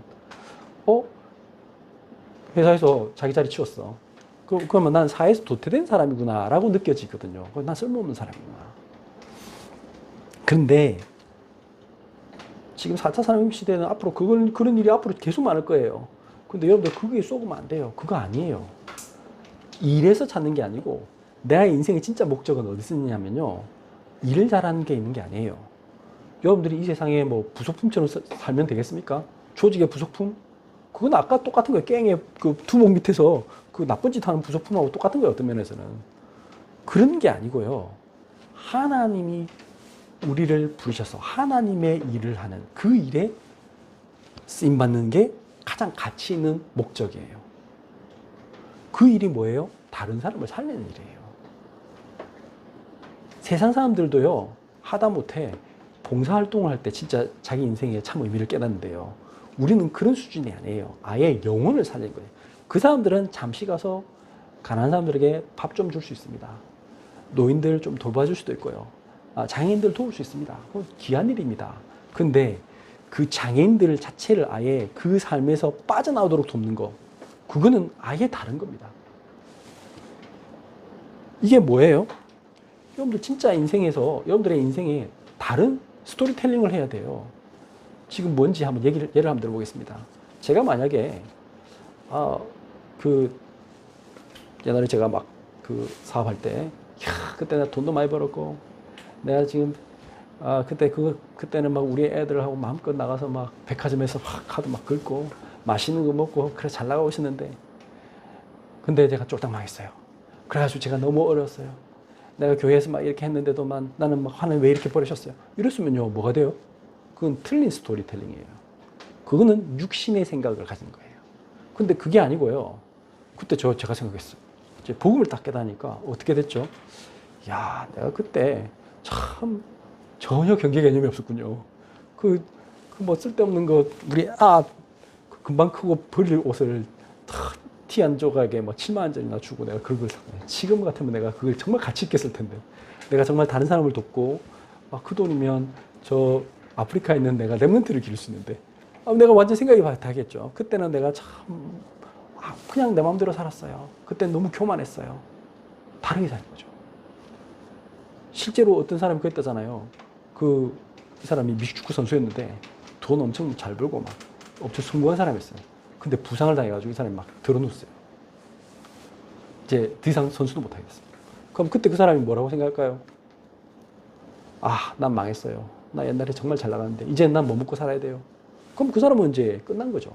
회사에서 자기 자리 치웠어. 그러면 난 사회에서 도태된 사람이구나 라고 느껴지거든요. 난 쓸모없는 사람이구나. 그런데 지금 4차 산업혁명 시대는 앞으로 그런 일이 앞으로 계속 많을 거예요. 근데 여러분들 그거에 쏘으면 안 돼요. 그거 아니에요. 일에서 찾는 게 아니고 내 인생의 진짜 목적은 어디서 있냐면요, 일을 잘하는 게 있는 게 아니에요. 여러분들이 이 세상에 뭐 부속품처럼 살면 되겠습니까? 조직의 부속품? 그건 아까 똑같은 거예요. 깽의 그 두목 밑에서 그 나쁜 짓 하는 부속품하고 똑같은 거예요. 어떤 면에서는. 그런 게 아니고요. 하나님이 우리를 부르셔서 하나님의 일을 하는 그 일에 쓰임받는 게 가장 가치 있는 목적이에요. 그 일이 뭐예요? 다른 사람을 살리는 일이에요. 세상 사람들도요, 하다못해 봉사활동을 할 때 진짜 자기 인생에 참 의미를 깨닫는데요. 우리는 그런 수준이 아니에요. 아예 영혼을 살린 거예요. 그 사람들은 잠시 가서 가난한 사람들에게 밥 좀 줄 수 있습니다. 노인들 좀 돌봐줄 수도 있고요. 장애인들 도울 수 있습니다. 그건 귀한 일입니다. 근데 그 장애인들 자체를 아예 그 삶에서 빠져나오도록 돕는 거, 그거는 아예 다른 겁니다. 이게 뭐예요? 여러분들 진짜 인생에서 여러분들의 인생에 다른 스토리텔링을 해야 돼요. 지금 뭔지 한번 예를 한번 들어보겠습니다. 제가 만약에 옛날에 제가 막 그 사업할 때 그때 내가 돈도 많이 벌었고 내가 지금 그때는 막 우리 애들하고 마음껏 나가서 막 백화점에서 막 카드 막 긁고 맛있는 거 먹고 그래 잘 나가고 있었는데 근데 제가 쫄딱 망했어요. 그래가지고 제가 너무 어려웠어요. 내가 교회에서 막 이렇게 했는데도 나는 막 하나님 왜 이렇게 버리셨어요? 이랬으면요 뭐가 돼요? 그건 틀린 스토리텔링이에요. 그거는 육신의 생각을 가진 거예요. 근데 그게 아니고요. 그때 제가 생각했어요. 이제 복음을 딱 깨닫으니까 어떻게 됐죠? 야, 내가 그때 참 전혀 경제 개념이 없었군요. 뭐 쓸데없는 거 우리 금방 크고 버릴 옷을 티 한 조각에 뭐 7만 원짜리나 주고 내가 그걸 샀어요. 지금 같으면 내가 그걸 정말 가치 있게 쓸 텐데. 내가 정말 다른 사람을 돕고 그 돈이면 저 아프리카에 있는 내가 랩런트를 기를 수 있는데 내가 완전 생각이 바뀌었죠. 그때는 내가 참 그냥 내 마음대로 살았어요. 그때 너무 교만했어요. 다르게 사는 거죠. 실제로 어떤 사람이 그랬다잖아요. 이 사람이 미식축구 선수였는데 돈 엄청 잘 벌고 막 엄청 성공한 사람이었어요. 근데 부상을 당해가지고 이 사람이 막 드러누웠어요. 이제 더 이상 선수도 못하겠어요. 그럼 그때 그 사람이 뭐라고 생각할까요? 난 망했어요. 나 옛날에 정말 잘 나갔는데 이제는 난 뭐 먹고 살아야 돼요. 그럼 그 사람은 이제 끝난 거죠.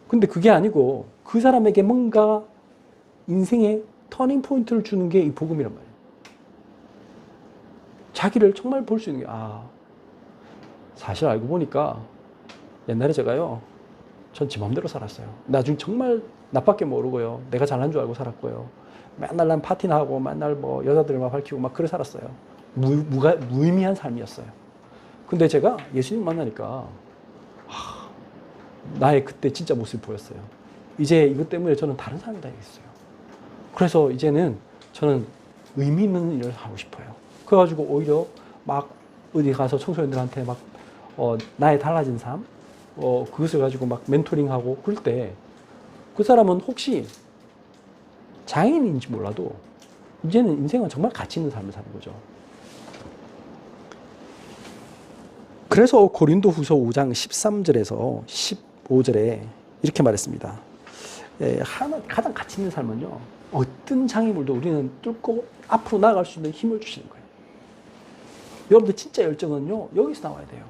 근데 그게 아니고 그 사람에게 뭔가 인생의 터닝 포인트를 주는 게 이 복음이란 말이에요. 자기를 정말 볼 수 있는 게 사실 알고 보니까 옛날에 제가요. 전 제 마음대로 살았어요. 나중에 정말 나밖에 모르고요. 내가 잘난 줄 알고 살았고요. 맨날 난 파티나 하고 맨날 뭐 여자들 막 밝히고 막 그래 살았어요. 무의미한 삶이었어요. 근데 제가 예수님 만나니까 나의 그때 진짜 모습이 보였어요. 이제 이것 때문에 저는 다른 사람이 되겠어요. 그래서 이제는 저는 의미 있는 일을 하고 싶어요. 그래가지고 오히려 막 어디 가서 청소년들한테 막 나의 달라진 삶 그것을 가지고 막 멘토링하고 그럴 때 그 사람은 혹시 장애인인지 몰라도 이제는 인생은 정말 가치 있는 삶을 사는 거죠. 그래서 고린도후서 5장 13절에서 15절에 이렇게 말했습니다. 가장 가치 있는 삶은요. 어떤 장애물도 우리는 뚫고 앞으로 나아갈 수 있는 힘을 주시는 거예요. 여러분들 진짜 열정은요. 여기서 나와야 돼요.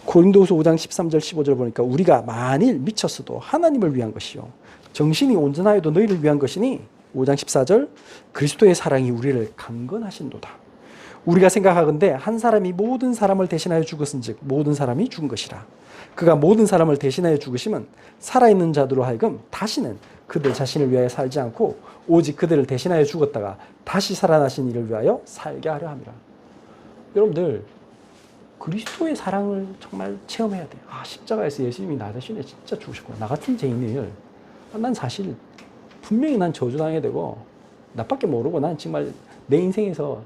고린도후서 5장 13절 15절 보니까 우리가 만일 미쳤어도 하나님을 위한 것이요 정신이 온전하여도 너희를 위한 것이니 5장 14절 그리스도의 사랑이 우리를 강건하신도다. 우리가 생각하건대 한 사람이 모든 사람을 대신하여 죽었은즉 모든 사람이 죽은 것이라. 그가 모든 사람을 대신하여 죽으심은 살아있는 자들로 하여금 다시는 그들 자신을 위하여 살지 않고 오직 그들을 대신하여 죽었다가 다시 살아나신 이를 위하여 살게 하려 함이라. 여러분들 그리스도의 사랑을 정말 체험해야 돼요. 십자가에서 예수님이 나 대신에 진짜 죽으셨구나. 나 같은 죄인을 난 사실 분명히 난 저주당해야 되고 나밖에 모르고 난 정말 내 인생에서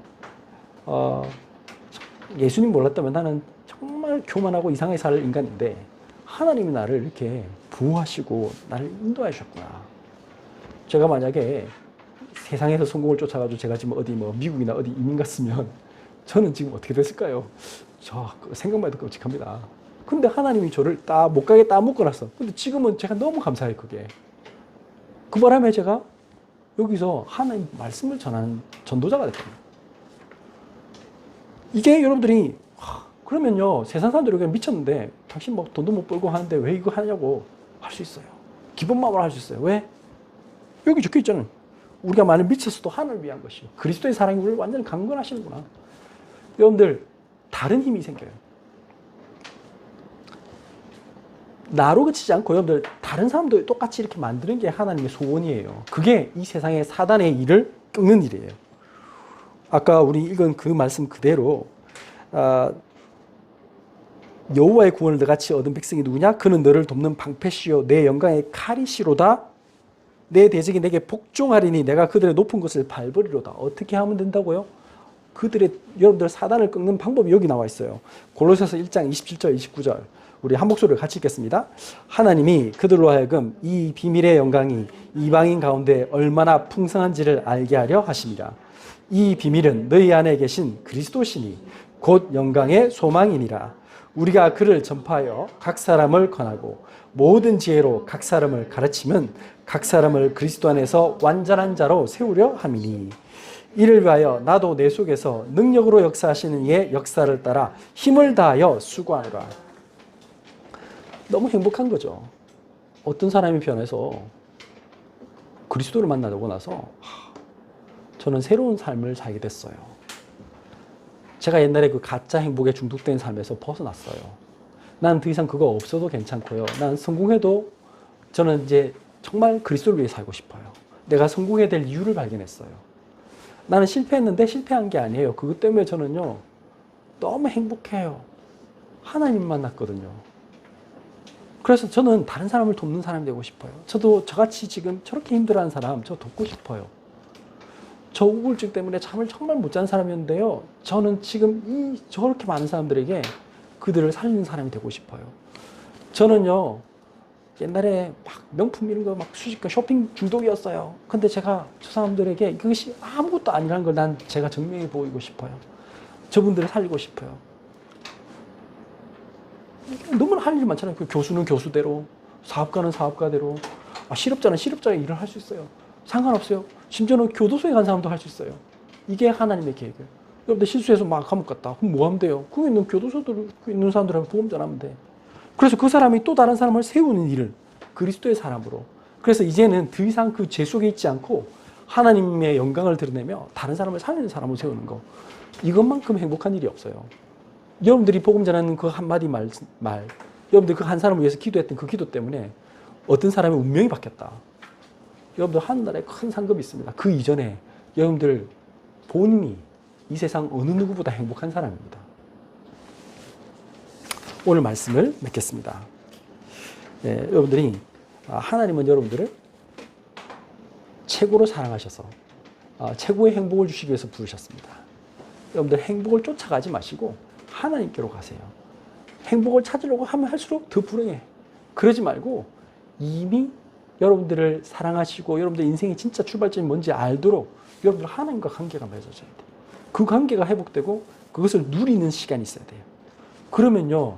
예수님 몰랐다면 나는 정말 교만하고 이상하게 살 인간인데 하나님이 나를 이렇게 보호하시고 나를 인도해 주셨구나. 제가 만약에 세상에서 성공을 쫓아가지고 제가 지금 어디 뭐 미국이나 어디 이민 갔으면 저는 지금 어떻게 됐을까요? 저 생각만 해도 끔찍합니다. 근데 하나님이 저를 못 가게 묶어놨어. 근데 지금은 제가 너무 감사해요, 그게. 그 바람에 제가 여기서 하나님 말씀을 전하는 전도자가 됐거든요. 이게 여러분들이 그러면요 세상 사람들이 그냥 미쳤는데 당신 뭐 돈도 못 벌고 하는데 왜 이거 하냐고 할 수 있어요. 기본 마음으로 할 수 있어요. 왜? 여기 적혀 있잖아요. 우리가 만일 미쳤어도 하나님을 위한 것이요 그리스도의 사랑이 우리를 완전히 강건하시는구나. 여러분들 다른 힘이 생겨요. 나로 그치지 않고 여러분들 다른 사람도 똑같이 이렇게 만드는 게 하나님의 소원이에요. 그게 이 세상의 사단의 일을 꺾는 일이에요. 아까 우리 읽은 그 말씀 그대로 여호와의 구원을 너같이 얻은 백성이 누구냐? 그는 너를 돕는 방패시요 내 영광의 칼이시로다. 내 대적이 내게 복종하리니 내가 그들의 높은 것을 밟으리로다. 어떻게 하면 된다고요? 여러분들 사단을 꺾는 방법이 여기 나와 있어요. 골로새서 1장 27절 29절 우리 한 목소리를 같이 읽겠습니다. 하나님이 그들로 하여금 이 비밀의 영광이 이방인 가운데 얼마나 풍성한지를 알게 하려 하십니다. 이 비밀은 너희 안에 계신 그리스도시니 곧 영광의 소망이니라. 우리가 그를 전파하여 각 사람을 권하고 모든 지혜로 각 사람을 가르치면 각 사람을 그리스도 안에서 완전한 자로 세우려 함이니 이를 위하여 나도 내 속에서 능력으로 역사하시는 이의 역사를 따라 힘을 다하여 수고하노라. 너무 행복한 거죠. 어떤 사람이 변해서 그리스도를 만나고 나서 저는 새로운 삶을 살게 됐어요. 제가 옛날에 그 가짜 행복에 중독된 삶에서 벗어났어요. 난 더 이상 그거 없어도 괜찮고요. 난 성공해도 저는 이제 정말 그리스도를 위해 살고 싶어요. 내가 성공해야 될 이유를 발견했어요. 나는 실패했는데 실패한 게 아니에요. 그것 때문에 저는요, 너무 행복해요. 하나님 만났거든요. 그래서 저는 다른 사람을 돕는 사람이 되고 싶어요. 저도 저같이 지금 저렇게 힘들어하는 사람, 저 돕고 싶어요. 저 우울증 때문에 잠을 정말 못 자는 사람이었는데요. 저는 지금 저렇게 많은 사람들에게 그들을 살리는 사람이 되고 싶어요. 저는요, 옛날에 막 명품 이런 거 막 수집과 쇼핑 중독이었어요. 근데 제가 저 사람들에게 그것이 아무것도 아니라는 걸 제가 증명해 보이고 싶어요. 저분들을 살리고 싶어요. 너무나 할 일 많잖아요. 그 교수는 교수대로, 사업가는 사업가대로, 실업자는 실업자의 일을 할 수 있어요. 상관없어요. 심지어는 교도소에 간 사람도 할 수 있어요. 이게 하나님의 계획이에요. 여러분들 실수해서 막 감옥 갔다. 그럼 뭐 하면 돼요? 거기 있는 교도소들 있는 사람들하고 보험 전하면 돼. 그래서 그 사람이 또 다른 사람을 세우는 일을 그리스도의 사람으로. 그래서 이제는 더 이상 그 죄 속에 있지 않고 하나님의 영광을 드러내며 다른 사람을 살리는 사람으로 세우는 거. 이것만큼 행복한 일이 없어요. 여러분들이 복음 전하는 그 한마디 말, 여러분들 그 한 사람을 위해서 기도했던 그 기도 때문에 어떤 사람의 운명이 바뀌었다. 여러분들 하늘나라에 큰 상급이 있습니다. 그 이전에 여러분들 본인이 이 세상 어느 누구보다 행복한 사람입니다. 오늘 말씀을 맺겠습니다. 네, 여러분들이 하나님은 여러분들을 최고로 사랑하셔서 최고의 행복을 주시기 위해서 부르셨습니다. 여러분들 행복을 쫓아가지 마시고 하나님께로 가세요. 행복을 찾으려고 하면 할수록 더 불행해. 그러지 말고 이미 여러분들을 사랑하시고 여러분들 인생의 진짜 출발점이 뭔지 알도록 여러분들 하나님과 관계가 맺어져야 돼요. 그 관계가 회복되고 그것을 누리는 시간이 있어야 돼요. 그러면요,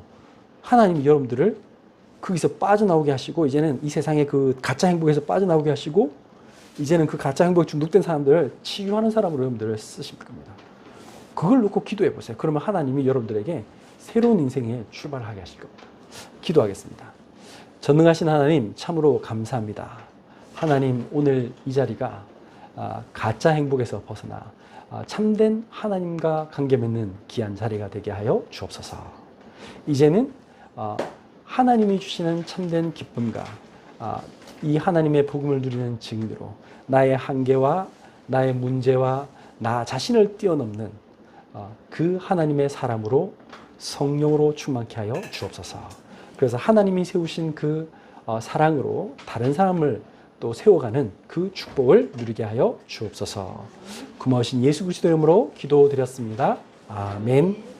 하나님이 여러분들을 거기서 빠져나오게 하시고 이제는 이 세상의 그 가짜 행복에서 빠져나오게 하시고 이제는 그 가짜 행복에 중독된 사람들을 치유하는 사람으로 여러분들을 쓰실 겁니다. 그걸 놓고 기도해 보세요. 그러면 하나님이 여러분들에게 새로운 인생에 출발하게 하실 겁니다. 기도하겠습니다. 전능하신 하나님 참으로 감사합니다. 하나님 오늘 이 자리가 가짜 행복에서 벗어나 참된 하나님과 관계 맺는 귀한 자리가 되게 하여 주옵소서. 이제는 하나님이 주시는 참된 기쁨과 이 하나님의 복음을 누리는 증인으로 나의 한계와 나의 문제와 나 자신을 뛰어넘는 그 하나님의 사람으로 성령으로 충만케 하여 주옵소서. 그래서 하나님이 세우신 그 사랑으로 다른 사람을 또 세워가는 그 축복을 누리게 하여 주옵소서. 고마우신 예수 그리스도 이름으로 기도드렸습니다. 아멘.